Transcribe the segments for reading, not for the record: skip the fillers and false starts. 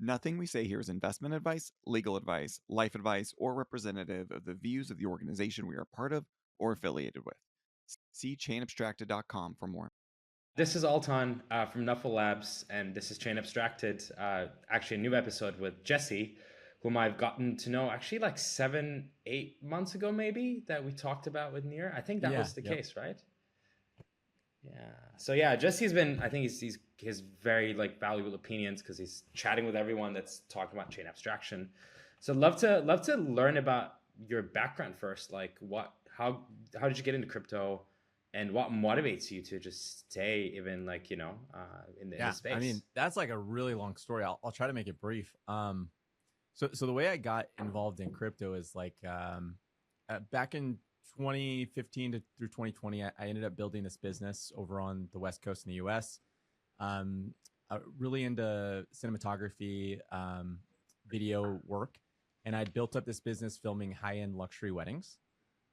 Nothing we say here is investment advice, legal advice, life advice, or representative of the views of the organization we are part of or affiliated with. See chainabstracted.com for more. This is Alton from Nuffle Labs, and this is Chain Abstracted. Actually, a new episode with Jesse, whom I've gotten to know actually like 7, 8 months ago, maybe, that we talked about with Nir. I think that Yeah. was the Yep. case, right? Yeah. So yeah, Jesse's been. I think he's his very like valuable opinions because he's chatting with everyone that's talking about chain abstraction. So love to learn about your background first. Like how did you get into crypto, and what motivates you to just stay even like in the Yeah. space. I mean, that's like a really long story. I'll try to make it brief. So the way I got involved in crypto is like back in 2015 through 2020, I ended up building this business over on the West Coast in the US. Really into cinematography, video work. And I'd built up this business filming high-end luxury weddings.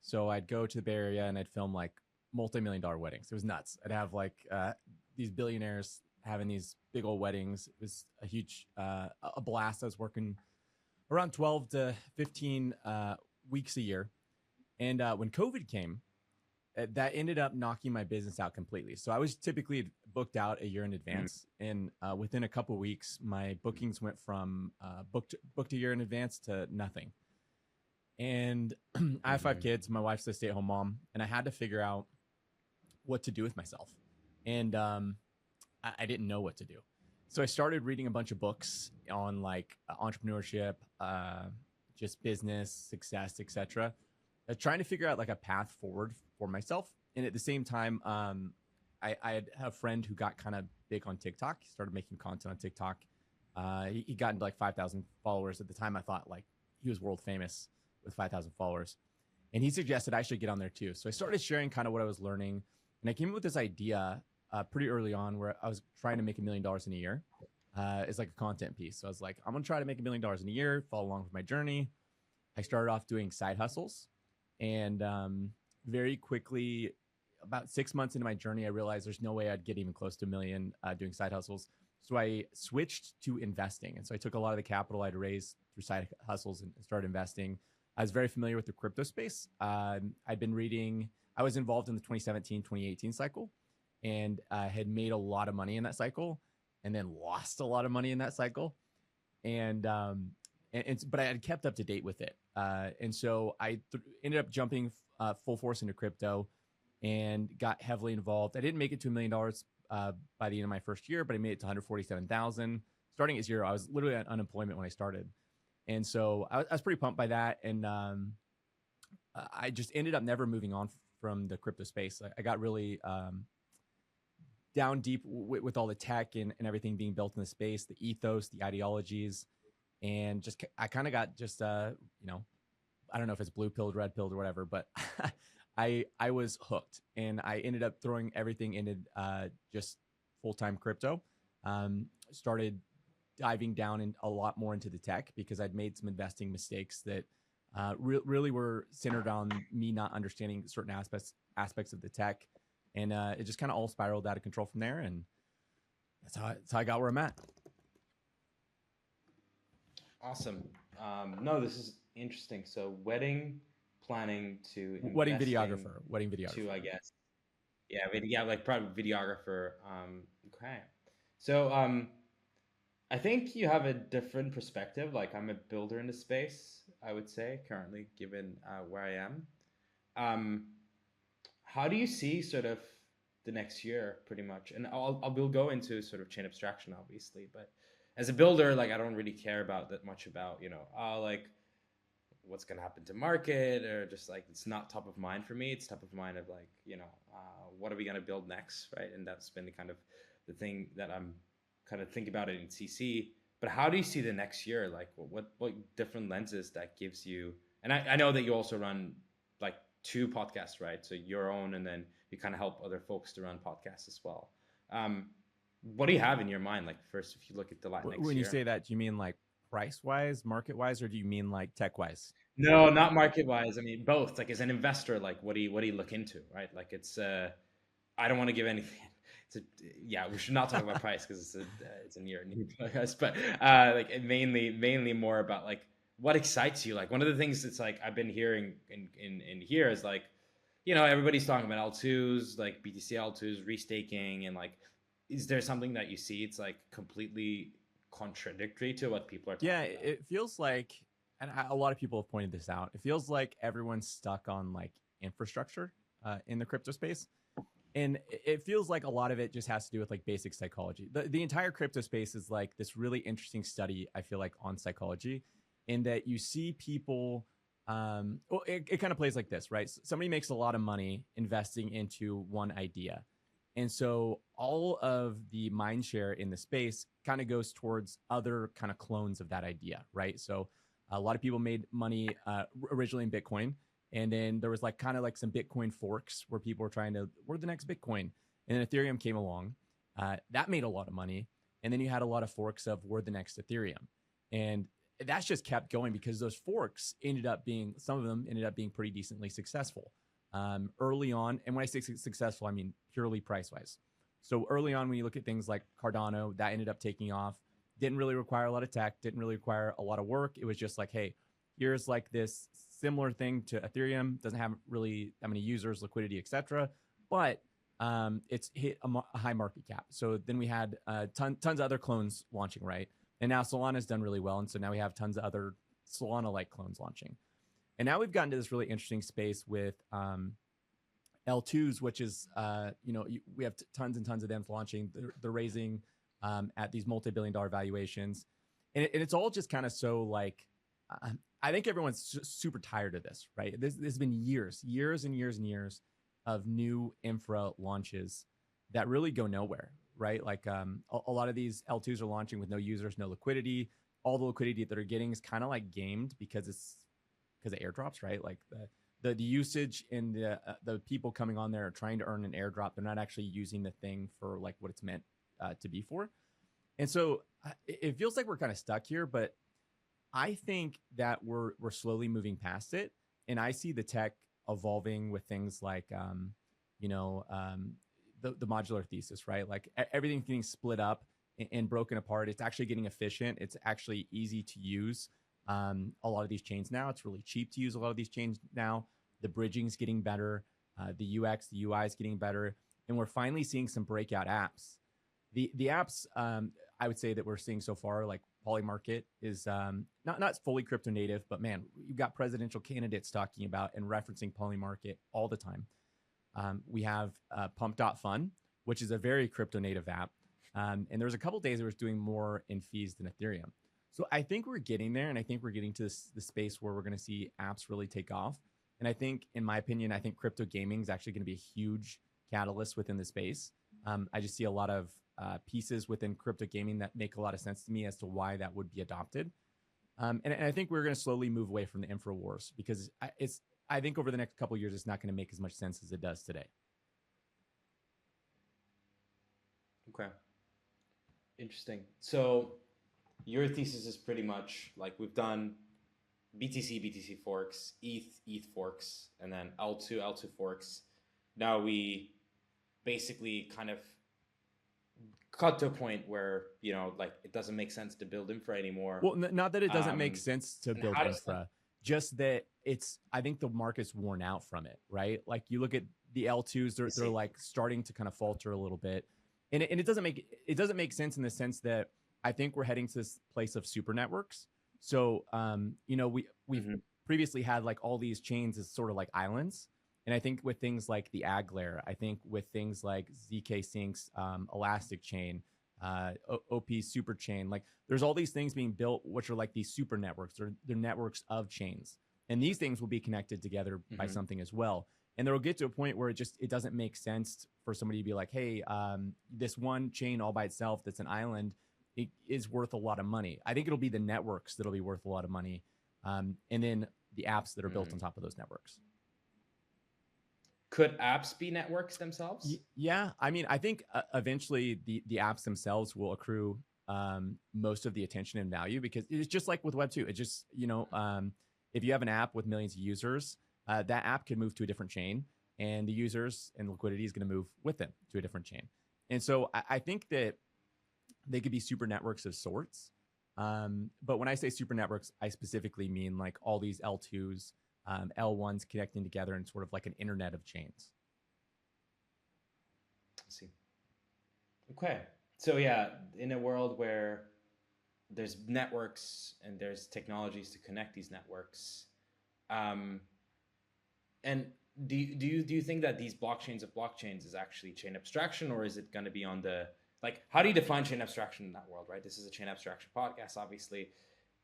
So I'd go to the Bay Area and I'd film like multi-million-dollar weddings. It was nuts. I'd have like these billionaires having these big old weddings. It was a huge, a blast. I was working around 12 to 15 weeks a year. And when COVID came, that ended up knocking my business out completely. So I was typically booked out a year in advance. And within a couple of weeks, my bookings went from booked a year in advance to nothing. And I have 5 kids. My wife's a stay-at-home mom. And I had to figure out what to do with myself. And I didn't know what to do. So I started reading a bunch of books on like entrepreneurship, just business, success, etc. Trying to figure out like a path forward for myself. And at the same time, I had a friend who got kind of big on TikTok. He started making content on TikTok. He got into like 5,000 followers. At the time, I thought like he was world famous with 5,000 followers. And he suggested I should get on there too. So I started sharing kind of what I was learning. And I came up with this idea pretty early on where I was trying to make $1 million in a year. It's like a content piece. So I was like, I'm going to try to make $1 million in a year, follow along with my journey. I started off doing side hustles. And very quickly, about 6 months into my journey, I realized there's no way I'd get even close to $1 million doing side hustles. So I switched to investing. And so I took a lot of the capital I'd raised through side hustles and started investing. I was very familiar with the crypto space. I'd been reading, I was involved in the 2017, 2018 cycle and had made a lot of money in that cycle and then lost a lot of money in that cycle. But I had kept up to date with it. And so I ended up jumping full force into crypto and got heavily involved. I didn't make it to $1 million by the end of my first year, but I made it to 147,000. Starting at zero, I was literally at unemployment when I started. And so I was pretty pumped by that. And I just ended up never moving on from the crypto space. I got really down deep with all the tech and everything being built in the space, the ethos, the ideologies. And just I kind of got just I don't know if it's blue pilled, red pilled, or whatever, but I was hooked, and I ended up throwing everything into just full time crypto. Started diving down a lot more into the tech because I'd made some investing mistakes that really were centered on me not understanding certain aspects of the tech, and it just kind of all spiraled out of control from there, and that's how I got where I'm at. Awesome. No, this is interesting. So wedding planning to Wedding videographer to, I guess. Yeah, like probably videographer. Okay. So I think you have a different perspective. Like I'm a builder in the space, I would say, currently, given where I am. How do you see sort of the next year, pretty much? And we'll go into sort of chain abstraction, obviously, but as a builder, like I don't really care about that much about like what's gonna happen to market, or just like it's not top of mind for me. It's top of mind of like what are we gonna build next, right? And that's been the kind of the thing that I'm kind of thinking about it in CC. But how do you see the next year? Like what different lenses that gives you? And I know that you also run like 2 podcasts, right? So your own, and then you kind of help other folks to run podcasts as well. What do you have in your mind? Like first, if you look at the next When year. you say that, do you mean like price wise, market wise, or do you mean like tech wise? No, not market wise. I mean both. Like as an investor, like what do you look into, right? Like it's I don't want to give anything yeah, we should not talk about price because it's a near new podcast, but like mainly more about like what excites you. Like one of the things that's like I've been hearing in here is like, everybody's talking about L2s, like BTC L2s, restaking, and like, is there something that you see it's like completely contradictory to what people are talking Yeah, about? it feels like, and a lot of people have pointed this out. It feels like everyone's stuck on like infrastructure in the crypto space, and it feels like a lot of it just has to do with like basic psychology. The entire crypto space is like this really interesting study, I feel like, on psychology, in that you see people. Well, it kind of plays like this, right? Somebody makes a lot of money investing into one idea, and so all of the mind share in the space kind of goes towards other kind of clones of that idea, right? So a lot of people made money originally in Bitcoin. And then there was like kind of like some Bitcoin forks where people were trying to, we're the next Bitcoin. And then Ethereum came along. That made a lot of money. And then you had a lot of forks of we're the next Ethereum. And that's just kept going because those forks ended up being, some of them ended up being pretty decently successful early on. And when I say successful, I mean purely price wise. So early on, when you look at things like Cardano, that ended up taking off. Didn't really require a lot of tech, didn't really require a lot of work. It was just like, hey, here's like this similar thing to Ethereum. Doesn't have really that many users, liquidity, etc. But it's hit a high market cap. So then we had tons of other clones launching, right? And now Solana's done really well, and so now we have tons of other Solana-like clones launching. And now we've gotten to this really interesting space with L2s, which is we have tons and tons of them launching. They're raising at these multi-billion-dollar valuations, and it's all just kind of so like. I think everyone's super tired of this, right? This has been years and years of new infra launches that really go nowhere, right? Like a lot of these L2s are launching with no users, no liquidity. All the liquidity that they're getting is kind of like gamed because of airdrops, right? Like the usage and the people coming on there are trying to earn an airdrop. They're not actually using the thing for like what it's meant to be for. And so it feels like we're kind of stuck here, but I think that we're slowly moving past it, and I see the tech evolving with things like, the modular thesis, right? Like everything's getting split up and broken apart. It's actually getting efficient. It's actually easy to use. A lot of these chains now, it's really cheap to use a lot of these chains now. The bridging's getting better. The UX, the UI is getting better, and we're finally seeing some breakout apps. The apps I would say that we're seeing so far, like Polymarket, is not fully crypto native, but man, you've got presidential candidates talking about and referencing Polymarket all the time. We have Pump.Fun, which is a very crypto native app, and there was a couple days it was doing more in fees than Ethereum. So I think we're getting there, and I think we're getting to the space where we're going to see apps really take off. And I think, in my opinion, I think crypto gaming is actually going to be a huge catalyst within the space. I just see a lot of pieces within crypto gaming that make a lot of sense to me as to why that would be adopted. And I think we're going to slowly move away from the infra wars because I think over the next couple of years, it's not going to make as much sense as it does today. Okay. Interesting. So your thesis is pretty much like we've done BTC forks, ETH forks, and then L2 forks. Now we basically kind of cut to a point where like it doesn't make sense to build infra anymore. Well, not that it doesn't make sense to build infra, just that I think the market's worn out from it, right? Like you look at the L2s, they're like starting to kind of falter a little bit, and it doesn't make sense in the sense that I think we're heading to this place of super networks. So we've previously had like all these chains as sort of like islands. And I think with things like the ag layer, I think with things like ZK Sync's Elastic Chain, OP Super Chain, like there's all these things being built, which are like these super networks. They're networks of chains. And these things will be connected together by something as well. And there will get to a point where it doesn't make sense for somebody to be like, hey, this one chain all by itself that's an island, it is worth a lot of money. I think it'll be the networks that'll be worth a lot of money. And then the apps that are built on top of those networks. Could apps be networks themselves? Yeah, I mean, I think eventually the apps themselves will accrue most of the attention and value because it's just like with Web 2. It's just, if you have an app with millions of users, that app could move to a different chain and the users and liquidity is going to move with them to a different chain. And so I think that they could be super networks of sorts. But when I say super networks, I specifically mean like all these L2s, L1s connecting together in sort of like an internet of chains. I see. Okay. So yeah, in a world where there's networks and there's technologies to connect these networks, um, and do you think that these blockchains of blockchains is actually chain abstraction, or is it going to be on the, like, how do you define chain abstraction in that world, right? This is a chain abstraction podcast, obviously.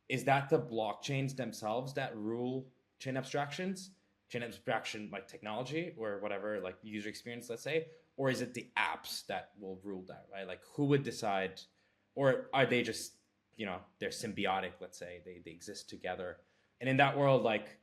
Is that the blockchains themselves that rule chain abstractions, chain abstraction like technology or whatever, like user experience, let's say, or is it the apps that will rule that, right? Like who would decide, or are they just, they're symbiotic, let's say, they exist together. And in that world, like,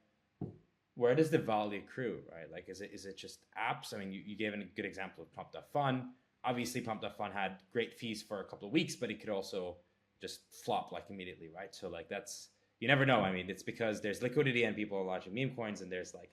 where does the value accrue, right? Like, is it just apps? I mean, you gave a good example of Pump.Fun. Obviously, Pump.Fun had great fees for a couple of weeks, but it could also just flop like immediately, right? So like that's, you never know. I mean, it's because there's liquidity and people are launching meme coins, and there's like,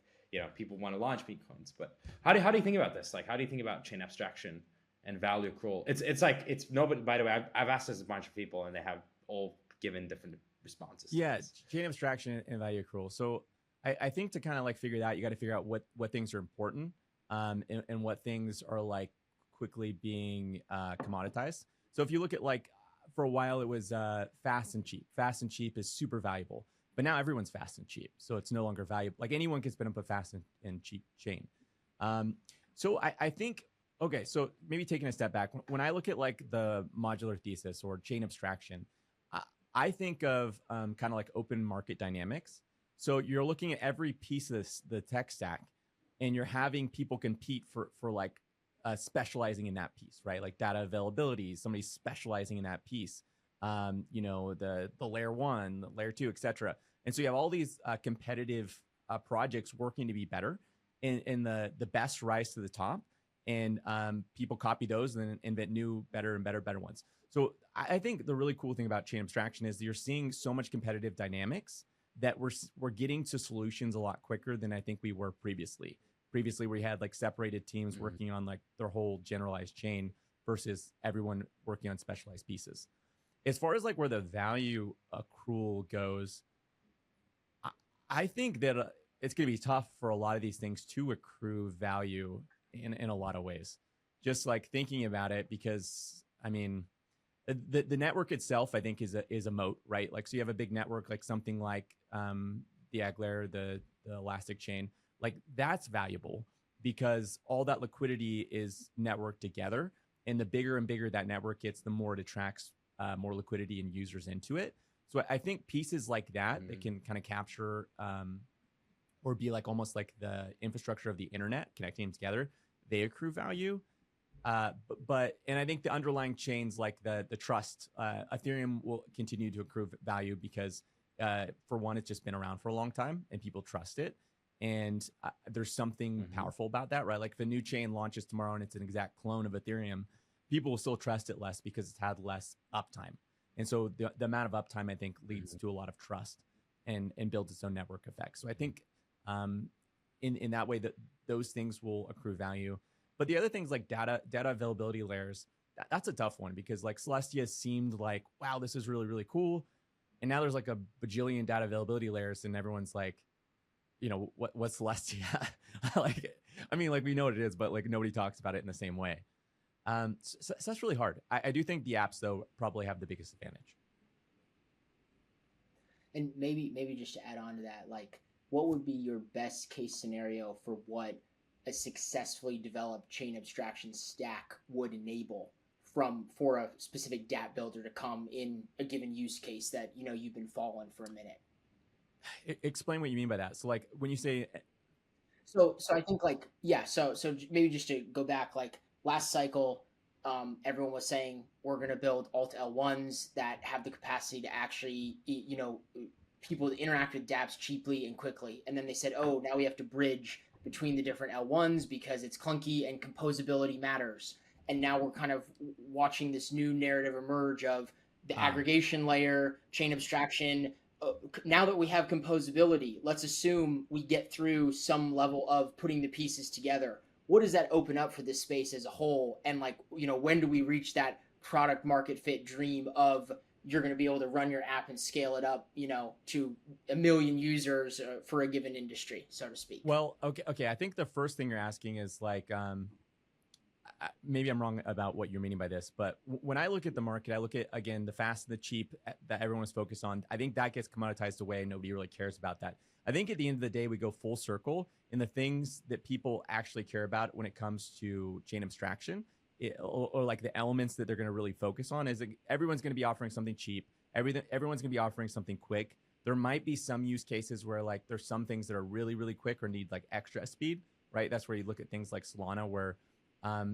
people want to launch meme coins. But how do you think about this? Like, how do you think about chain abstraction and value accrual? It's like, it's nobody. By the way, I've asked this a bunch of people, and they have all given different responses. Yeah, chain abstraction and value accrual. So I think to kind of like figure that out, you got to figure out what things are important, and what things are like quickly being commoditized. So if you look at like, for a while it was fast and cheap. Fast and cheap is super valuable, but now everyone's fast and cheap, so it's no longer valuable. Like anyone can spin up a fast and cheap chain. So I think, okay, so maybe taking a step back, when I look at like the modular thesis or chain abstraction, I think of kind of like open market dynamics. So you're looking at every piece of the tech stack, and you're having people compete for like specializing in that piece, right? Like data availability, somebody's specializing in that piece. The layer 1, the layer 2, etc. And so you have all these competitive projects working to be better, and the best rise to the top, and people copy those and then invent new, better and better ones. So I think the really cool thing about chain abstraction is that you're seeing so much competitive dynamics that we're getting to solutions a lot quicker than I think we were previously. Previously, we had like separated teams working on like their whole generalized chain versus everyone working on specialized pieces. As far as like where the value accrual goes, I think that it's going to be tough for a lot of these things to accrue value in a lot of ways. Just like thinking about it, because I mean, the network itself, I think, is a moat, right? Like, so you have a big network, like something like the Eckel, the Elastic chain, like that's valuable because all that liquidity is networked together, and the bigger and bigger that network gets, the more it attracts more liquidity and users into it. So I think pieces like that that can kind of capture or be like almost like the infrastructure of the internet connecting them together, they accrue value. But I think the underlying chains like the trust, Ethereum will continue to accrue value because for one, it's just been around for a long time and people trust it. And there's something powerful about that, right? Like if a new chain launches tomorrow and it's an exact clone of Ethereum, people will still trust it less because it's had less uptime. And so the amount of uptime, I think, leads to a lot of trust and builds its own network effect. So I think in that way that those things will accrue value. But the other things like data availability layers, that's a tough one because like Celestia seemed like, wow, this is really, really cool. And now there's like a bajillion data availability layers and everyone's like, what's Celestia? Like, I mean, like we know what it is, but like nobody talks about it in the same way. So that's really hard. I do think the apps though probably have the biggest advantage. And maybe just to add on to that, like what would be your best case scenario for what a successfully developed chain abstraction stack would enable for a specific dApp builder to come in a given use case that you've been following for a minute? Explain what you mean by that. So like when you say, so I think like, yeah, so maybe just to go back, like last cycle, everyone was saying we're going to build alt L1s that have the capacity to actually people to interact with dApps cheaply and quickly, and then they said, oh, now we have to bridge between the different L1s because it's clunky and composability matters. And now we're kind of watching this new narrative emerge of the aggregation layer, chain abstraction. Now that we have composability, let's assume we get through some level of putting the pieces together. what does that open up for this space as a whole? And like, when do we reach that product market fit dream of you're going to be able to run your app and scale it up, to 1 million users for a given industry, so to speak? Well, okay. I think the first thing you're asking is like, maybe I'm wrong about what you're meaning by this, but when I look at the market, I look at, again, the fast and the cheap that everyone was focused on. I think that gets commoditized away. Nobody really cares about that. I think at the end of the day, we go full circle in the things that people actually care about when it comes to chain abstraction, or like the elements that they're going to really focus on. Is everyone's going to be offering something cheap. Everyone's going to be offering something quick. There might be some use cases where like there's some things that are really, really quick or need like extra speed, right? That's where you look at things like Solana, where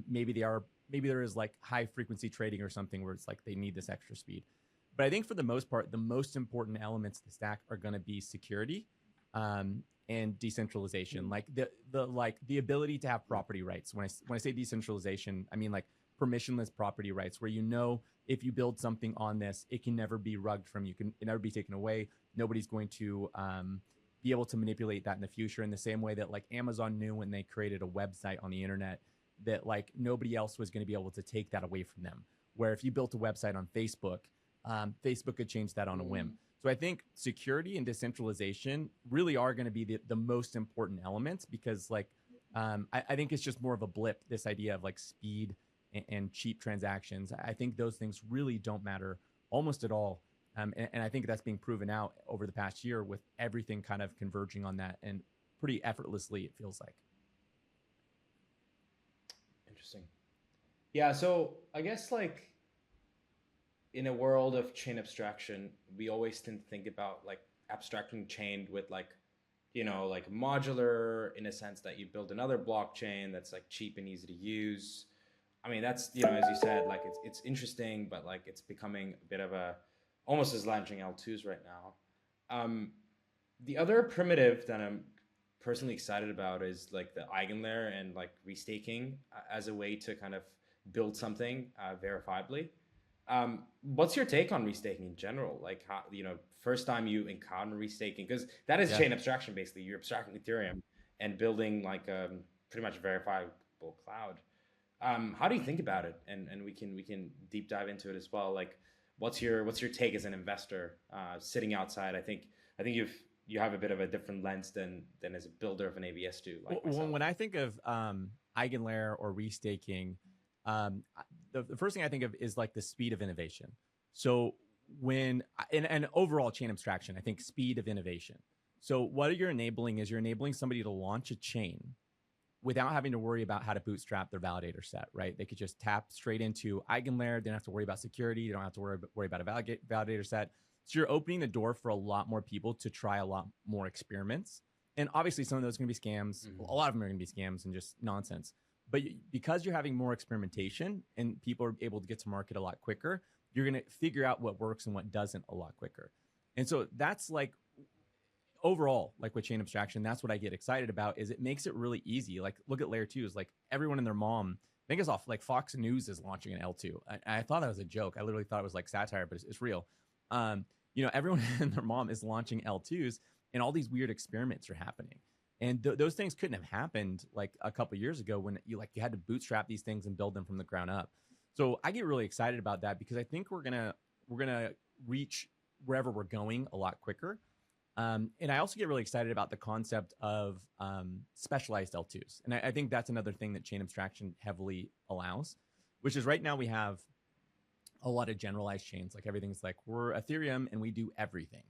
maybe there is like high frequency trading or something where it's like they need this extra speed. But I think for the most part, the most important elements of the stack are going to be security, and decentralization, like the ability to have property rights. When I say decentralization, I mean like permissionless property rights, where if you build something on this, it can never be rugged from you, can never be taken away. Nobody's going to be able to manipulate that in the future, in the same way that like Amazon knew when they created a website on the internet that like nobody else was going to be able to take that away from them. Where if you built a website on Facebook, Facebook could change that on a whim. So I think security and decentralization really are going to be the most important elements, because like I think it's just more of a blip, this idea of like speed and cheap transactions. I think those things really don't matter almost at all. And I think that's being proven out over the past year with everything kind of converging on that, and pretty effortlessly, it feels like. Interesting. Yeah, so I guess like in a world of chain abstraction, we always tend to think about like abstracting chain with like, like modular, in a sense that you build another blockchain that's like cheap and easy to use. I mean, that's, as you said, like it's interesting, but like it's becoming a bit of almost as launching L2s right now. The other primitive that I'm personally excited about is like the eigenlayer and like restaking as a way to kind of build something verifiably. What's your take on restaking in general? Like how, first time you encounter restaking, because that is chain abstraction, basically. You're abstracting Ethereum and building like a pretty much verifiable cloud. How do you think about it? And we can deep dive into it as well. Like, what's your take as an investor sitting outside? I think you have a bit of a different lens than as a builder of an ABS do. Like when I think of eigenlayer or restaking, the first thing I think of is like the speed of innovation. So and overall chain abstraction, I think speed of innovation. So what you're enabling is you're enabling somebody to launch a chain without having to worry about how to bootstrap their validator set, right? They could just tap straight into eigenlayer. They don't have to worry about security. You don't have to worry about a validator set. So you're opening the door for a lot more people to try a lot more experiments. And obviously some of those are going to be scams. Mm-hmm. A lot of them are going to be scams and just nonsense. But because you're having more experimentation and people are able to get to market a lot quicker, you're going to figure out what works and what doesn't a lot quicker. And so that's like overall, like with chain abstraction, that's what I get excited about, is it makes it really easy. Like look at layer 2s, like everyone and their mom, I think it's off, like Fox News is launching an L2. I thought that was a joke. I literally thought it was like satire, but it's real. Everyone and their mom is launching L2s, and all these weird experiments are happening. And those things couldn't have happened like a couple years ago when you had to bootstrap these things and build them from the ground up. So I get really excited about that, because I think we're gonna reach wherever we're going a lot quicker. And I also get really excited about the concept of specialized L2s. And I think that's another thing that chain abstraction heavily allows, which is right now we have a lot of generalized chains. Like everything's like, we're Ethereum and we do everything.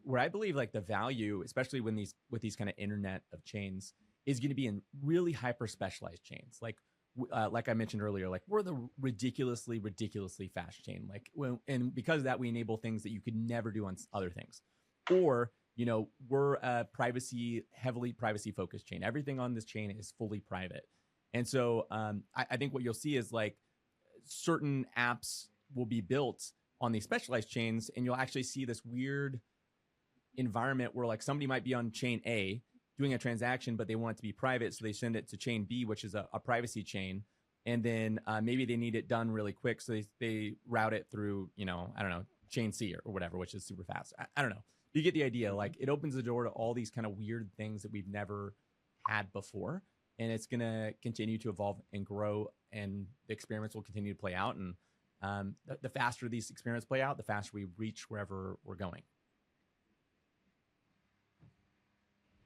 Where I believe like the value, especially with these kind of internet of chains, is going to be in really hyper specialized chains. Like I mentioned earlier, like we're the ridiculously fast chain. And because of that, we enable things that you could never do on other things. Or, we're a heavily privacy focused chain. Everything on this chain is fully private. And so I think what you'll see is like certain apps will be built on these specialized chains, and you'll actually see this weird environment where like somebody might be on chain A doing a transaction, but they want it to be private. So they send it to chain B, which is a privacy chain. And then maybe they need it done really quick. So they route it through, I don't know, chain C or whatever, which is super fast. I don't know. You get the idea. Like it opens the door to all these kind of weird things that we've never had before. and it's going to continue to evolve and grow, and the experiments will continue to play out. And the faster these experiments play out, the faster we reach wherever we're going.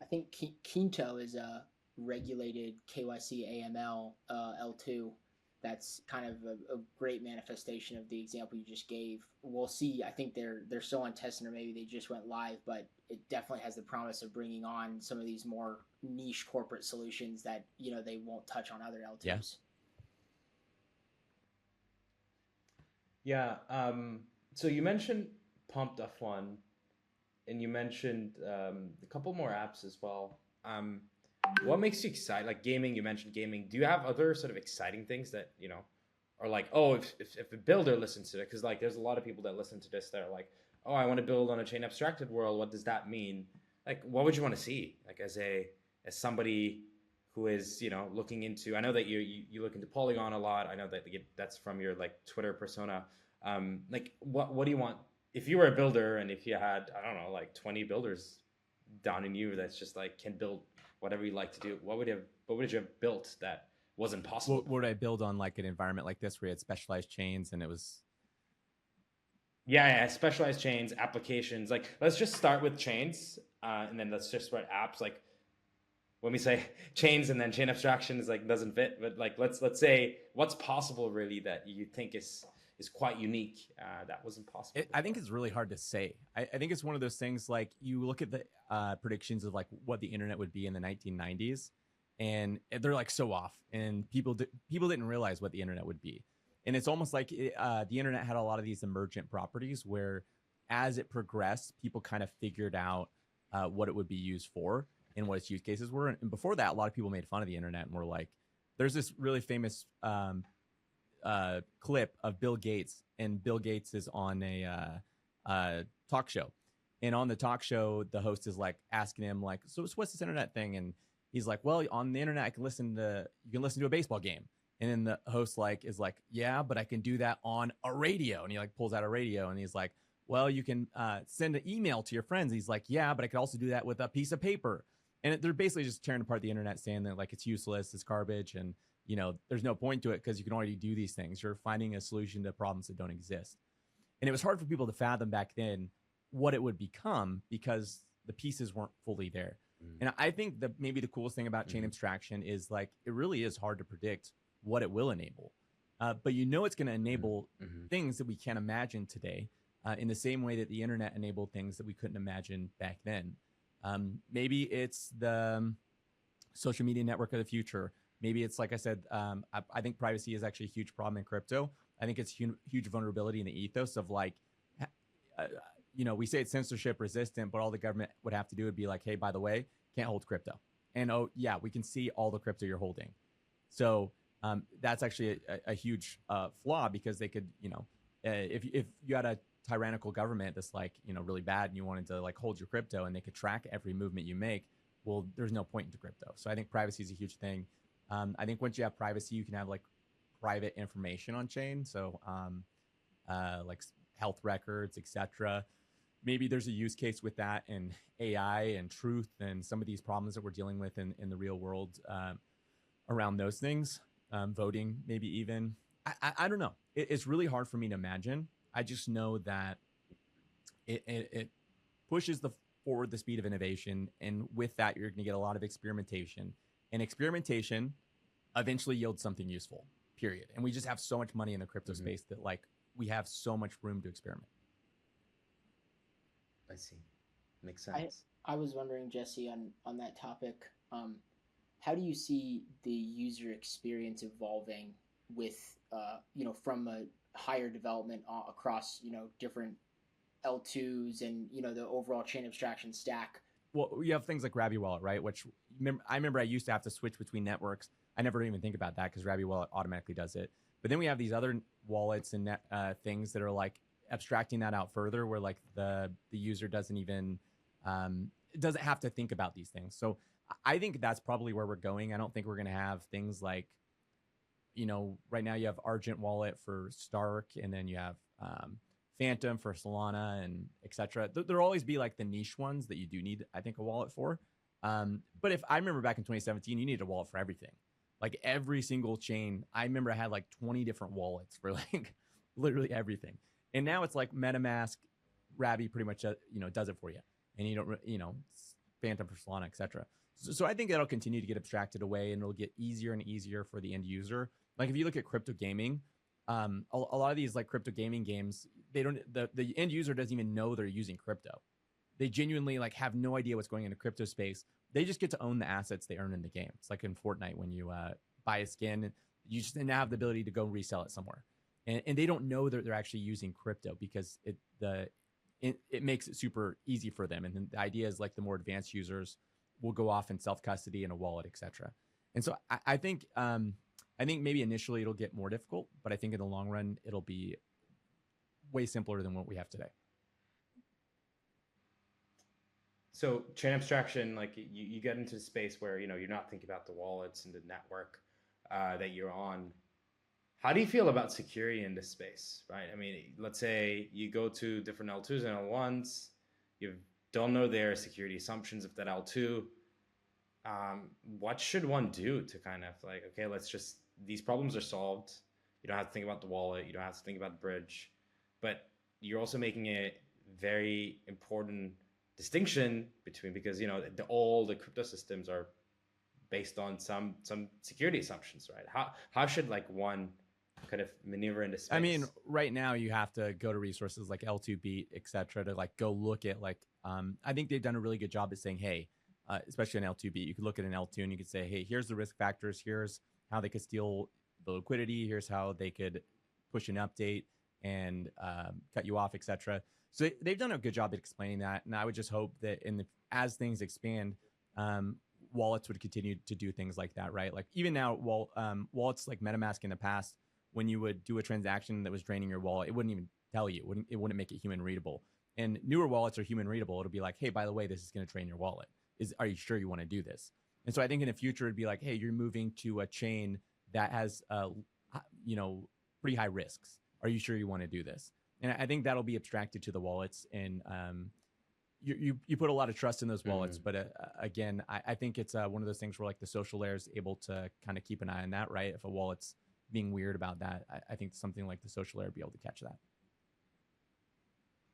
I think Quinto is a regulated KYC AML L2. That's kind of a great manifestation of the example you just gave. We'll see. I think they're still on testing, or maybe they just went live, but it definitely has the promise of bringing on some of these more niche corporate solutions that they won't touch on other L2s. Yeah. So you mentioned Pumped F1, and you mentioned a couple more apps as well. What makes you excited? Like gaming, you mentioned gaming. Do you have other sort of exciting things that, are like, oh, if a builder listens to it, because like there's a lot of people that listen to this that are like, oh, I want to build on a chain abstracted world. What does that mean? Like, what would you want to see? Like as somebody who is, looking into, I know that you look into Polygon a lot. I know that that's from your like Twitter persona. Like what do you want? If you were a builder and if you had, I don't know, like 20 builders down in you that's just like can build whatever you like to do, what would you have built that wasn't possible? What would I build on like an environment like this where you had specialized chains and it was? Yeah, specialized chains, applications. Like let's just start with chains, and then let's just start apps. Like when we say chains and then chain abstraction is like doesn't fit, but like let's say what's possible really that you think is quite unique that wasn't possible. I think it's really hard to say. I think it's one of those things like you look at the predictions of like what the internet would be in the 1990s, and they're like so off, and people didn't realize what the internet would be. And it's almost like the internet had a lot of these emergent properties where as it progressed, people kind of figured out what it would be used for and what its use cases were. And before that, a lot of people made fun of the internet and were like, there's this really famous clip of Bill Gates, and Bill Gates is on a talk show, and on the talk show the host is like asking him like, so what's this internet thing? And he's like, well, on the internet you can listen to a baseball game. And then the host is like, yeah, but I can do that on a radio. And he like pulls out a radio, and he's like, well, you can send an email to your friends. And he's like, yeah, but I could also do that with a piece of paper. And they're basically just tearing apart the internet, saying that like it's useless, it's garbage, and there's no point to it because you can already do these things. You're finding a solution to problems that don't exist. And it was hard for people to fathom back then what it would become because the pieces weren't fully there. And I think that maybe the coolest thing about chain abstraction is like it really is hard to predict what it will enable. But it's going to enable things that we can't imagine today in the same way that the internet enabled things that we couldn't imagine back then. Maybe it's the social media network of the future. Maybe it's, like I said, I think privacy is actually a huge problem in crypto. I think it's huge vulnerability in the ethos of like, we say it's censorship resistant, but all the government would have to do would be like, hey, by the way, can't hold crypto. And oh yeah, we can see all the crypto you're holding. So that's actually a huge flaw, because they could, if you had a tyrannical government that's like, really bad, and you wanted to like hold your crypto and they could track every movement you make, well, there's no point into crypto. So I think privacy is a huge thing. I think once you have privacy, you can have like private information on chain. So like health records, etc. Maybe there's a use case with that in AI and truth and some of these problems that we're dealing with in the real world around those things. Voting, maybe even. I don't know. It's really hard for me to imagine. I just know that it pushes forward the speed of innovation. And with that, you're going to get a lot of experimentation. And experimentation eventually yields something useful, period. And we just have so much money in the crypto space that like we have so much room to experiment. I see. Makes sense. I was wondering, Jesse, on that topic, how do you see the user experience evolving with, from a higher development across, different L2s and, the overall chain abstraction stack? Well, you have things like Rabi Wallet, right? Which I remember I used to have to switch between networks. I never even think about that because Rabi Wallet automatically does it. But then we have these other wallets and things that are like abstracting that out further, where like the user doesn't even doesn't have to think about these things. So I think that's probably where we're going. I don't think we're going to have things like, right now you have Argent Wallet for Stark, and then you have Phantom for Solana, and etc. There'll always be like the niche ones that you do need, I think, a wallet for. But if I remember back in 2017, you needed a wallet for everything. Like every single chain, I remember I had like 20 different wallets for like literally everything. And now it's like MetaMask, Rabby pretty much does it for you, and you don't Phantom for Solana, etc. So I think that'll continue to get abstracted away, and it'll get easier and easier for the end user. Like if you look at crypto gaming, a lot of these like crypto gaming games, they don't the end user doesn't even know they're using crypto. They genuinely like have no idea what's going into crypto space. They just get to own the assets they earn in the game. It's like in Fortnite when you buy a skin, you just now have the ability to go resell it somewhere, and they don't know that they're actually using crypto because it makes it super easy for them. And then the idea is like the more advanced users will go off in self custody in a wallet, etc. And so I think maybe initially it'll get more difficult, but I think in the long run it'll be way simpler than what we have today. So chain abstraction, like you get into the space where you're not thinking about the wallets and the network that you're on. How do you feel about security in this space, right? I mean, let's say you go to different L2s and L1s, you don't know their security assumptions of that L2. What should one do to kind of like, okay, these problems are solved. You don't have to think about the wallet. You don't have to think about the bridge, but you're also making a very important distinction between, because all the crypto systems are based on some security assumptions, right? How should like one kind of maneuver into space? I mean, right now you have to go to resources like L2Beat, etc., to like go look at like I think they've done a really good job at saying, hey, especially on L2Beat, you could look at an L2 and you could say, hey, here's the risk factors, here's how they could steal the liquidity, here's how they could push an update and cut you off, etc. So they've done a good job at explaining that, and I would just hope that as things expand, wallets would continue to do things like that, right? Like even now, wallets like MetaMask in the past, when you would do a transaction that was draining your wallet, it wouldn't even tell you. It wouldn't make it human readable. And newer wallets are human readable. It'll be like, hey, by the way, this is going to drain your wallet. Are you sure you want to do this? And so I think in the future it'd be like, hey, you're moving to a chain that has pretty high risks. Are you sure you want to do this? And I think that'll be abstracted to the wallets, and you put a lot of trust in those wallets. But again, I think it's one of those things where like the social layer is able to kind of keep an eye on that, right? If a wallet's being weird about that, I think something like the social layer would be able to catch that.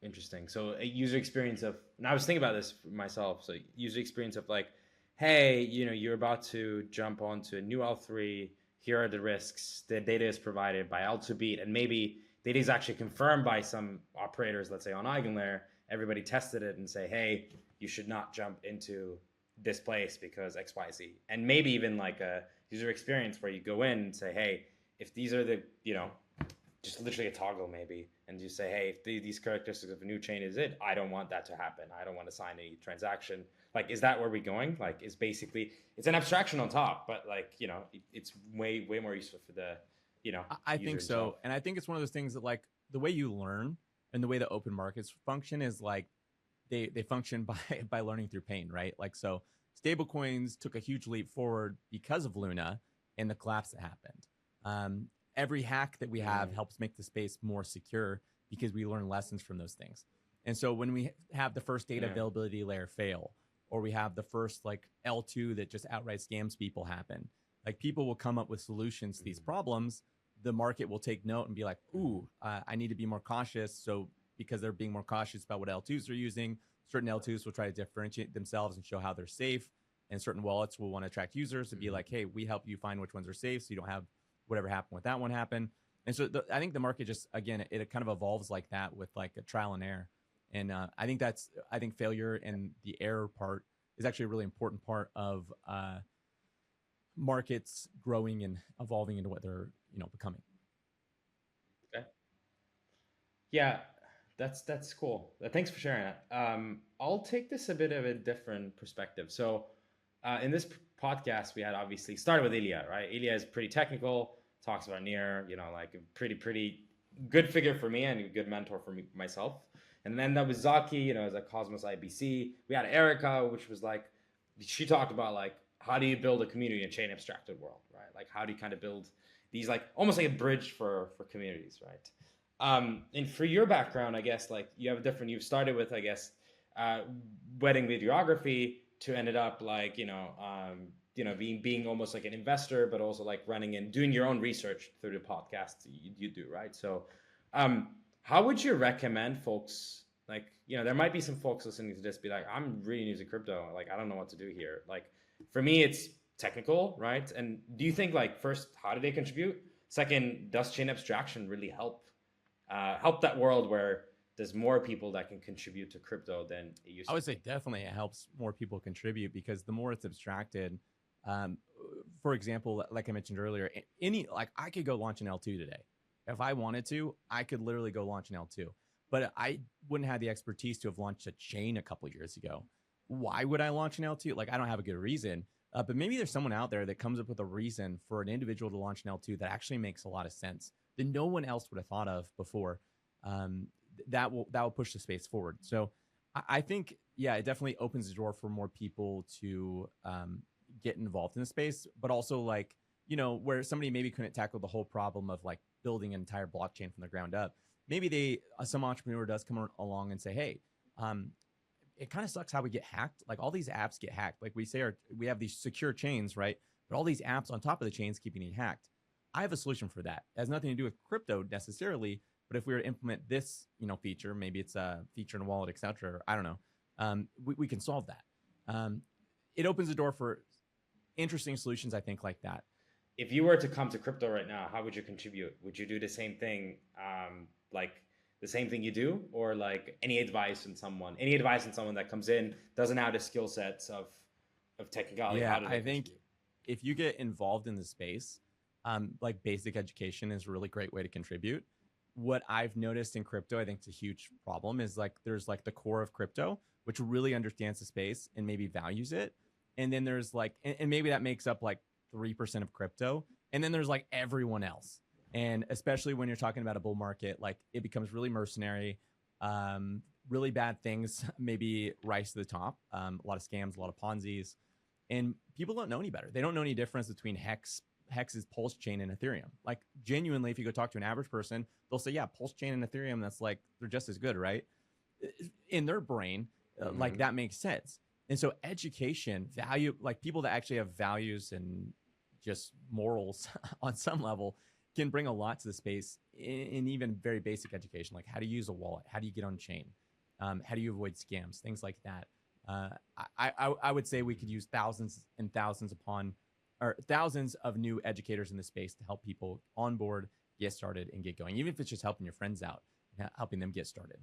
Interesting. So a user experience of, and I was thinking about this for myself. So user experience of like, hey, you're about to jump onto a new L3. Here are the risks. The data is provided by L2Beat, and maybe data is actually confirmed by some operators, let's say on EigenLayer. Everybody tested it and say, hey, you should not jump into this place because X, Y, Z. And maybe even like a user experience where you go in and say, hey, if these are the, just literally a toggle maybe, and you say, hey, if these characteristics of a new chain is it, I don't want that to happen. I don't want to sign any transaction. Like, is that where we're going? Like, it's basically, it's an abstraction on top, but like, it's way, way more useful for the, I think so. himself. And I think it's one of those things that like the way you learn and the way the open markets function is like they function by learning through pain, right? Like, so stablecoins took a huge leap forward because of Luna and the collapse that happened. Every hack that we have helps make the space more secure because we learn lessons from those things. And so when we have the first data availability layer fail, or we have the first like L2 that just outright scams people happen, like people will come up with solutions to these problems. The market will take note and be like, ooh, I need to be more cautious. So because they're being more cautious about what L2s are using, certain L2s will try to differentiate themselves and show how they're safe. And certain wallets will want to attract users to be like, hey, we help you find which ones are safe so you don't have whatever happened with that one happen. And so I think the market just, again, it kind of evolves like that with like a trial and error. And I think failure and the error part is actually a really important part of markets growing and evolving into what they're becoming. Okay. Yeah, that's cool. Thanks for sharing that. I'll take this a bit of a different perspective. So in this podcast, we had obviously started with Ilya, right? Ilya is pretty technical, talks about Near, like a pretty good figure for me and a good mentor for myself. And then that was Zaki, as a Cosmos IBC. We had Erica, which was like, she talked about like, how do you build a community in chain abstracted world, right? Like, how do you kind of build these like almost like a bridge for communities, right? And for your background, I guess like you've started with, I guess, wedding videography, to ended up like being almost like an investor, but also like running and doing your own research through the podcasts you do, right? So how would you recommend folks, like, there might be some folks listening to this be like, I'm really new to crypto, like I don't know what to do here. Like for me it's technical, right? And do you think, like, first, how do they contribute? Second, does chain abstraction really help that world where there's more people that can contribute to crypto than it used I to would say be? definitely it helps more people contribute because the more it's abstracted, um, for example, like I mentioned earlier, any like I could go launch an L2 today. If I wanted to, I could literally go launch an L2, but I wouldn't have the expertise to have launched a chain a couple years ago. Why would I launch an L2? Like I don't have a good reason, but maybe there's someone out there that comes up with a reason for an individual to launch an L2 that actually makes a lot of sense that no one else would have thought of before. That will push the space forward. So I think, yeah, it definitely opens the door for more people to get involved in the space, but also like, where somebody maybe couldn't tackle the whole problem of like building an entire blockchain from the ground up. Maybe some entrepreneur does come along and say, hey, it kind of sucks how we get hacked. Like all these apps get hacked. Like we say, we have these secure chains, right? But all these apps on top of the chains keep getting hacked. I have a solution for that. It has nothing to do with crypto necessarily, but if we were to implement this, feature, maybe it's a feature in a wallet, etc. I don't know. We can solve that. It opens the door for interesting solutions, I think, like that. If you were to come to crypto right now, how would you contribute? Would you do the same thing, like the same thing you do, or like any advice on someone that comes in, doesn't have the skill sets of technicality? Yeah, How do they I think contribute? if you get involved in the space, like basic education is a really great way to contribute. What I've noticed in crypto, I think it's a huge problem, is like there's like the core of crypto, which really understands the space and maybe values it. And then there's like, and maybe that makes up like 3% of crypto. And then there's like everyone else. And especially when you're talking about a bull market, like it becomes really mercenary. Really bad things maybe rise to the top. A lot of scams, a lot of Ponzi's, and people don't know any better. They don't know any difference between Hex's Pulse chain and Ethereum. Like genuinely, if you go talk to an average person, they'll say, "Yeah, Pulse chain and Ethereum. That's like they're just as good, right?" In their brain, like Mm-hmm. that makes sense. And so, education, value, like people that actually have values and just morals on some level, can bring a lot to the space in even very basic education, like how to use a wallet, how do you get on chain, how do you avoid scams, things like that. Uh, I would say we could use thousands and thousands upon or thousands of new educators in the space to help people onboard, get started, and get going. Even if it's just helping your friends out, helping them get started.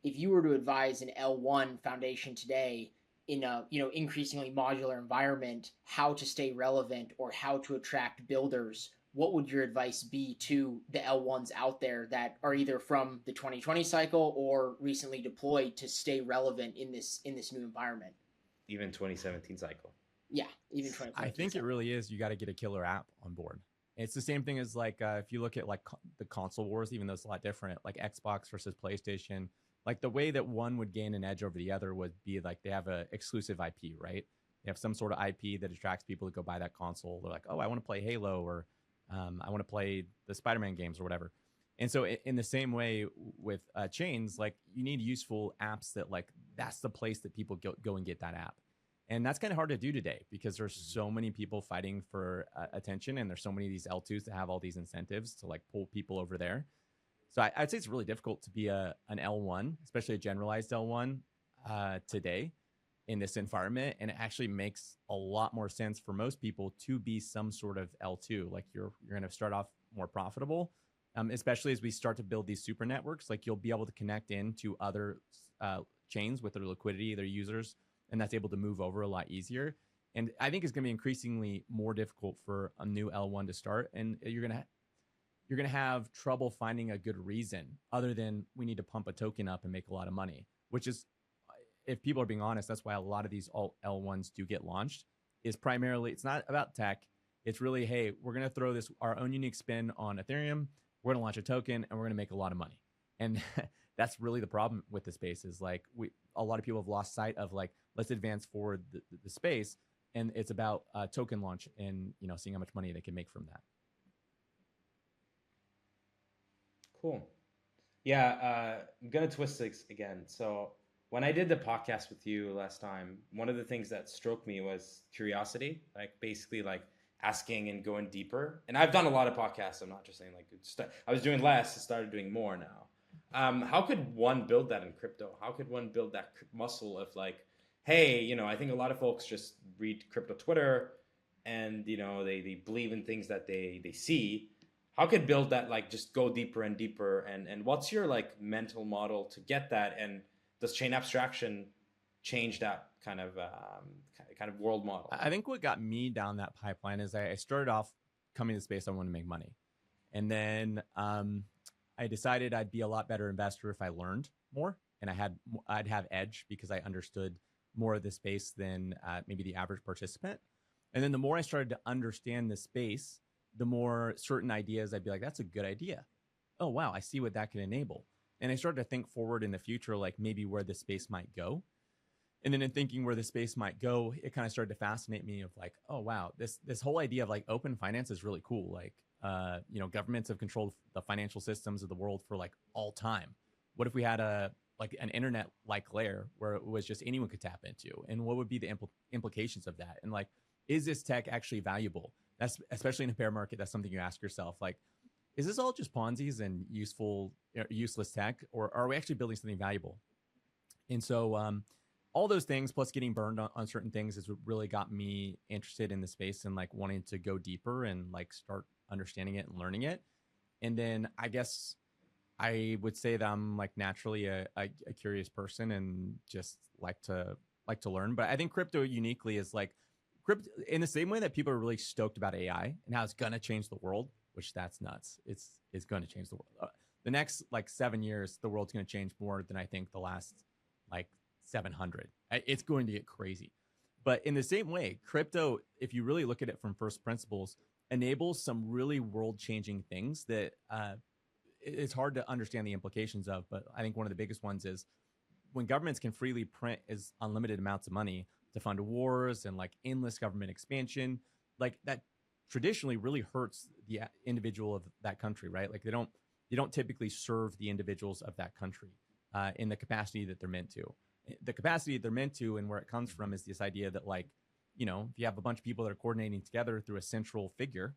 If you were to advise an L1 foundation today in a increasingly modular environment how to stay relevant or how to attract builders, what would your advice be to the L1s out there that are either from the 2020 cycle or recently deployed to stay relevant in this new environment? Even 2017 cycle. Yeah, even I 2017 think it cycle. really is. You got to get a killer app on board. It's the same thing as like if you look at like the console wars, even though it's a lot different, like Xbox versus PlayStation. Like the way that one would gain an edge over the other would be like they have a exclusive IP, right? They have some sort of IP that attracts people to go buy that console. They're like, oh, I want to play Halo or I want to play the Spider-Man games or whatever. And so in the same way with chains, like you need useful apps that like that's the place that people go and get that app. And that's kind of hard to do today because there's so many people fighting for attention, and there's so many of these L2s that have all these incentives to like pull people over there. So I'd say it's really difficult to be an L1, especially a generalized L1 today in this environment. And it actually makes a lot more sense for most people to be some sort of L2. Like you're going to start off more profitable, especially as we start to build these super networks. Like you'll be able to connect into other chains with their liquidity, their users, and that's able to move over a lot easier. And I think it's going to be increasingly more difficult for a new L1 to start, and you're going to have trouble finding a good reason other than we need to pump a token up and make a lot of money, which is, if people are being honest, that's why a lot of these alt L1s do get launched. Is primarily it's not about tech. It's really, hey, we're going to throw this our own unique spin on Ethereum. We're going to launch a token and we're going to make a lot of money. And that's really the problem with the space is like a lot of people have lost sight of like, let's advance forward the space. And it's about token launch and, seeing how much money they can make from that. Cool. Yeah, I'm gonna twist this again. So when I did the podcast with you last time, one of the things that struck me was curiosity, like basically like asking and going deeper. And I've done a lot of podcasts. I'm not just saying like I was doing less, I started doing more now. How could one build that in crypto? How could one build that muscle of like, hey, I think a lot of folks just read crypto Twitter and they believe in things that they see. How could build that, like just go deeper and deeper, and what's your like mental model to get that? And does chain abstraction change that kind of world model? I think what got me down that pipeline is I started off coming to space. I wanted to make money, and then I decided I'd be a lot better investor if I learned more, and I'd have edge because I understood more of the space than maybe the average participant. And then the more I started to understand the space, the more certain ideas I'd be like, that's a good idea. Oh wow, I see what that can enable. And I started to think forward in the future, like maybe where the space might go. And then in thinking where the space might go, it kind of started to fascinate me of like, oh wow, this whole idea of like open finance is really cool. Like governments have controlled the financial systems of the world for like all time. What if we had an internet like layer where it was just anyone could tap into? And what would be the implications of that? And like, is this tech actually valuable? That's especially in a bear market. That's something you ask yourself. Like, is this all just Ponzi's and useless tech, or are we actually building something valuable? And so, all those things plus getting burned on certain things is what really got me interested in the space and like wanting to go deeper and like start understanding it and learning it. And then I guess I would say that I'm like naturally a curious person and just like to learn. But I think crypto uniquely is like crypto in the same way that people are really stoked about AI and how it's gonna change the world, which that's nuts. It's going to change the world. The next like 7 years, the world's going to change more than I think the last like 700. It's going to get crazy. But in the same way, crypto, if you really look at it from first principles, enables some really world-changing things that it's hard to understand the implications of. But I think one of the biggest ones is when governments can freely print as unlimited amounts of money to fund wars and like endless government expansion, like that traditionally really hurts the individual of that country, right? Like they don't typically serve the individuals of that country in the capacity that they're meant to. The capacity they're meant to, and where it comes from, is this idea that like, if you have a bunch of people that are coordinating together through a central figure,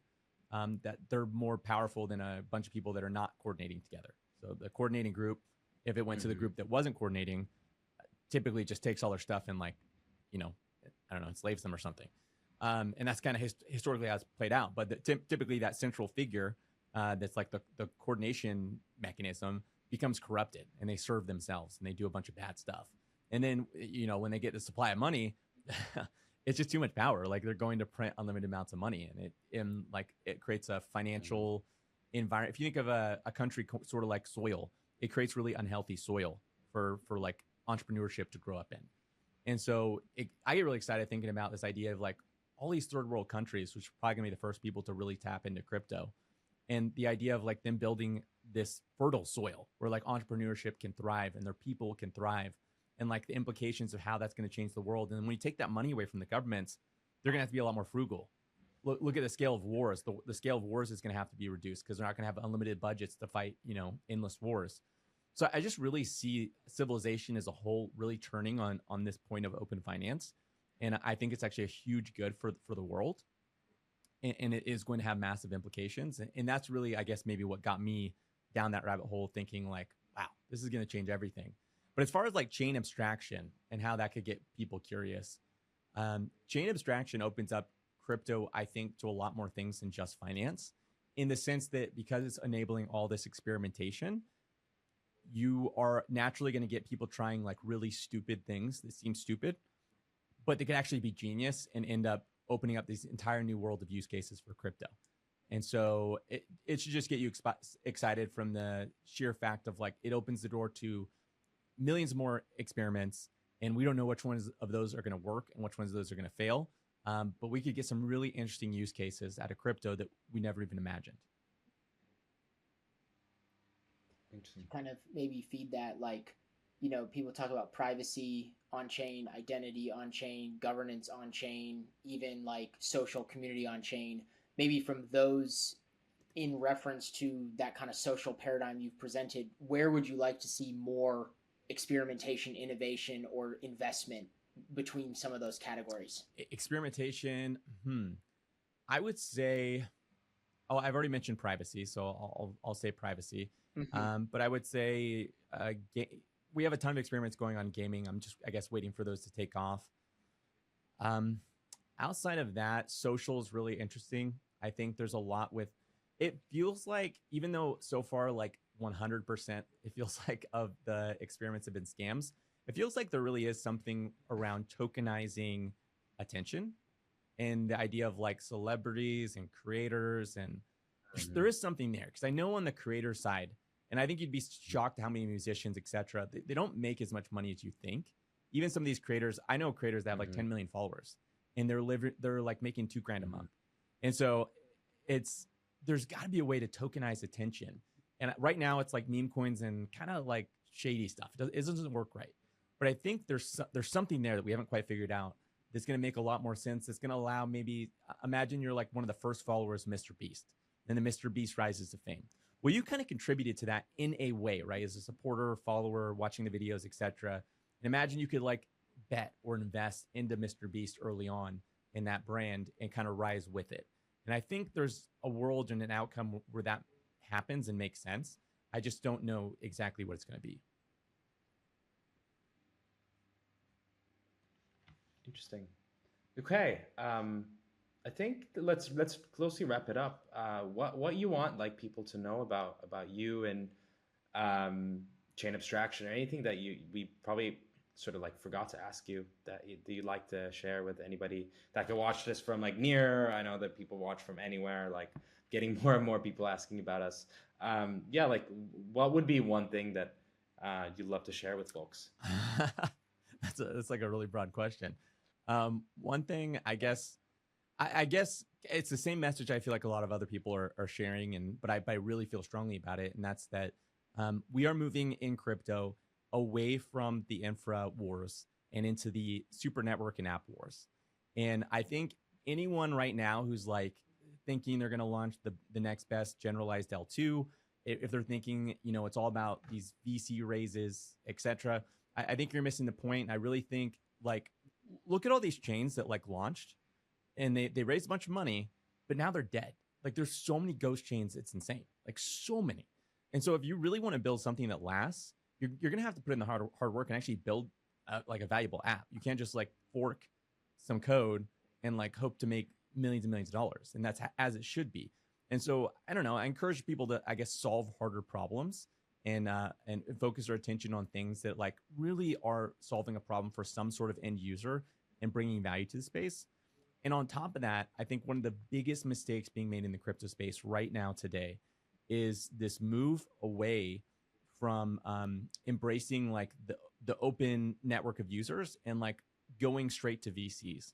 that they're more powerful than a bunch of people that are not coordinating together. So the coordinating group, if it went to the group that wasn't coordinating, typically just takes all their stuff and like, I don't know, enslaves them or something. And that's kind of historically how it's played out. But typically that central figure that's like the coordination mechanism becomes corrupted and they serve themselves and they do a bunch of bad stuff. And then, when they get the supply of money, it's just too much power. Like they're going to print unlimited amounts of money, and it creates a financial environment. If you think of a country sort of like soil, it creates really unhealthy soil for like entrepreneurship to grow up in. And so I get really excited thinking about this idea of like all these third world countries, which are probably gonna be the first people to really tap into crypto. And the idea of like them building this fertile soil where like entrepreneurship can thrive and their people can thrive, and like the implications of how that's going to change the world. And when you take that money away from the governments, they're going to have to be a lot more frugal. Look at the scale of wars. The scale of wars is going to have to be reduced because they're not going to have unlimited budgets to fight, endless wars. So I just really see civilization as a whole really turning on this point of open finance. And I think it's actually a huge good for the world. And it is going to have massive implications. And that's really, I guess, maybe what got me down that rabbit hole thinking like, wow, this is going to change everything. But as far as like chain abstraction and how that could get people curious, chain abstraction opens up crypto, I think, to a lot more things than just finance, in the sense that because it's enabling all this experimentation, you are naturally going to get people trying like really stupid things that seem stupid, but they can actually be genius and end up opening up this entire new world of use cases for crypto. And so it should just get you excited from the sheer fact of like it opens the door to millions more experiments, and we don't know which ones of those are going to work and which ones of those are going to fail. But we could get some really interesting use cases out of crypto that we never even imagined. Interesting. Kind of maybe feed that, like, people talk about privacy on chain, identity on chain, governance on chain, even like social community on chain. Maybe from those, in reference to that kind of social paradigm you've presented, where would you like to see more experimentation, innovation, or investment between some of those categories? Experimentation. I would say, oh, I've already mentioned privacy, so I'll say privacy. But I would say we have a ton of experiments going on in gaming. I'm just, I guess, waiting for those to take off. Outside of that, social is really interesting. I think there's a lot with it. Feels like, even though so far, like 100%, it feels like of the experiments have been scams. It feels like there really is something around tokenizing attention and the idea of like celebrities and creators. And there is something there, because I know on the creator side, and I think you'd be shocked how many musicians, etc., they don't make as much money as you think. Even some of these creators, I know creators that have like 10 million followers, and they're like making $2,000 a month. And so there's got to be a way to tokenize attention. And right now it's like meme coins and kind of like shady stuff. It doesn't work right. But I think there's something there that we haven't quite figured out that's going to make a lot more sense. It's going to allow, maybe imagine you're like one of the first followers of Mr. Beast, and the Mr. Beast rises to fame. Well, you kind of contributed to that in a way, right? As a supporter, follower, watching the videos, etc. And imagine you could like bet or invest into Mr. Beast early on in that brand and kind of rise with it. And I think there's a world and an outcome where that happens and makes sense. I just don't know exactly what it's going to be. Interesting. Okay. I think let's closely wrap it up. What you want like people to know about you and Chain Abstraction, or anything that we probably sort of like forgot to ask you that you'd like to share with anybody that could watch this from like near. I know that people watch from anywhere, like getting more and more people asking about us. Yeah, like what would be one thing that you'd love to share with folks? That's like a really broad question. One thing, I guess it's the same message I feel like a lot of other people are sharing, but I really feel strongly about it. And that's that we are moving in crypto away from the infra wars and into the super network and app wars. And I think anyone right now who's like thinking they're going to launch the next best generalized L2, if they're thinking, it's all about these VC raises, etc., I think you're missing the point. I really think, like, look at all these chains that like launched and they raised a bunch of money, but now they're dead. Like, there's so many ghost chains, it's insane. Like, so many. And so if you really want to build something that lasts, you're going to have to put in the hard work and actually build like a valuable app. You can't just like fork some code and like hope to make millions and millions of dollars. And that's as it should be. And so I don't know, I encourage people to, I guess, solve harder problems and focus their attention on things that like really are solving a problem for some sort of end user and bringing value to the space. And on top of that, I think one of the biggest mistakes being made in the crypto space right now today is this move away from embracing like the open network of users and like going straight to VCs.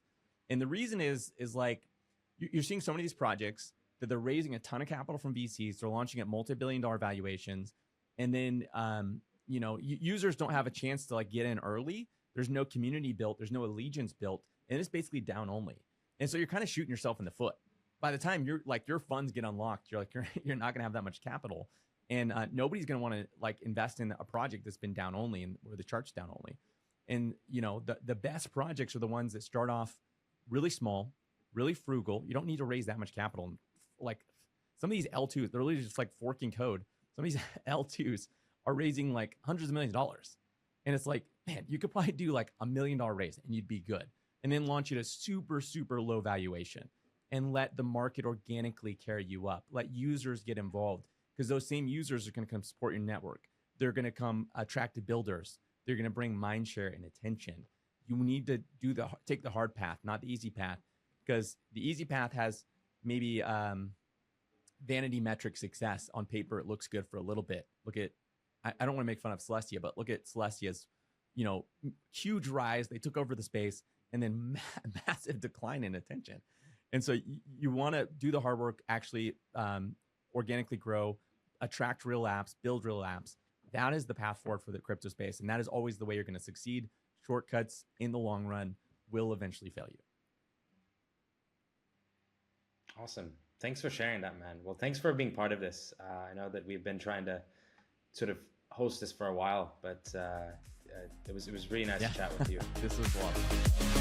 And the reason is like you're seeing so many of these projects that they're raising a ton of capital from VCs. They're launching at multi-billion-dollar valuations, and then users don't have a chance to like get in early. There's no community built. There's no allegiance built, and it's basically down only. And so you're kind of shooting yourself in the foot. By the time your funds get unlocked, you're not going to have that much capital, and nobody's going to want to like invest in a project that's been down only and where the chart's down only. And the best projects are the ones that start off really small, really frugal. You don't need to raise that much capital. Like some of these L2s, they're literally just like forking code. Some of these L2s are raising like hundreds of millions of dollars, and it's like, man, you could probably do like $1 million raise and you'd be good. And then launch it at a super, super low valuation and let the market organically carry you up. Let users get involved, because those same users are going to come support your network. They're going to come attract the builders. They're going to bring mind share and attention. You need to take the hard path, not the easy path, because the easy path has maybe vanity metric success. On paper, it looks good for a little bit. Look at, I don't want to make fun of Celestia, but look at Celestia's, huge rise. They took over the space, and then massive decline in attention. And so you want to do the hard work, actually organically grow, attract real apps, build real apps. That is the path forward for the crypto space. And that is always the way you're going to succeed. Shortcuts in the long run will eventually fail you. Awesome. Thanks for sharing that, man. Well, thanks for being part of this. I know that we've been trying to sort of host this for a while, but it was really nice Yeah. to chat with you. This was a lot of fun.